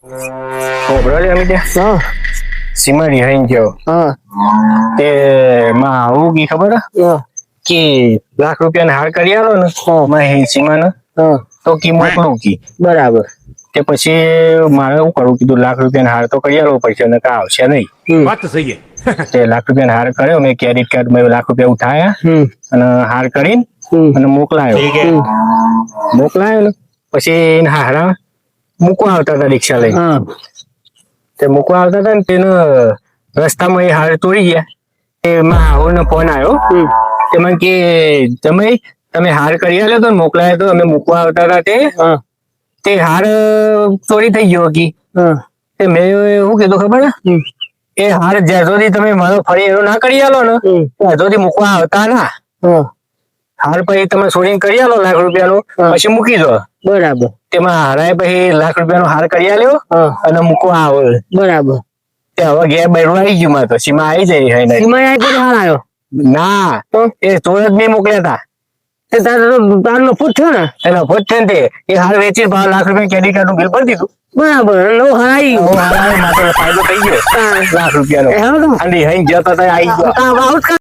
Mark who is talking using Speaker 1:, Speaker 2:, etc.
Speaker 1: બરાબર અમે ત્યાં સીમા રિહાઈ ગયો તે માં આવું કી ખબર કે ₹1,00,000 હાર કરી આલો ને માં સીમા ને તો કી મોકલું કી
Speaker 2: બરાબર.
Speaker 1: તે પછી મારે શું કરવું કીધું ₹1,00,000 હાર તો કરી આલવો પડશે ને કા આવશે નહીં.
Speaker 3: વાત તો સહી છે.
Speaker 1: તે ₹1,00,000 હાર કર્યો મેં ક્રેડિટ કાર્ડ માં ₹1,00,000 ઉઠાયા અને હાર કરીને અને મોકલાયો ને પછી હારા મૂકવા આવતા હતા રિક્ષા લઈને. તે મૂકવા આવતા હતા ને તેને રસ્તામાં એ હાર તોડી ગયા. એમાં આવો ફોન આવ્યો તે મને કે તમે હાર કરી આલ્યો તો મોકલાયો તો અમે મૂકવા આવતા હતા તે હાર ચોરી થઈ ગયો કી. તે મેં શું કીધું ખબર એ હાર જ્યાં સુધી તમે મારો ફરી એનો ના કરી આલો ને ત્યાં સુધી મૂકવા આવતા ના. હાર પછી તમે સોડિંગ કરી આલો ₹1,00,000 પછી મૂકી દો.
Speaker 2: બરાબર.
Speaker 1: તેમાં હારાએ પછી ₹1,00,000 હાર કરી આલ્યો અને મૂકવા આવે.
Speaker 2: બરાબર.
Speaker 1: તે હવે ઘેર બેઠું આવી ગયું માં તો સીમા આવી જાય.
Speaker 2: સીમા આવી તો હાલ આવ્યો
Speaker 1: ના એ ચોર જ નહીં મોકલ્યા હતા.
Speaker 2: તારનો ફૂટ થયો ને
Speaker 1: એનો ફોટ છે ને તે એ હાર વેચી ₹1,00,000 ક્રેડિટ કાર્ડ નું બિલ ભરી દીધું.
Speaker 2: બરાબર. નવ હારાઈ
Speaker 1: ફાયદો થઈ ગયો ₹1,00,000 નો.
Speaker 2: હા
Speaker 1: ઠંડી હઈ ગયો તો આવી ગયો.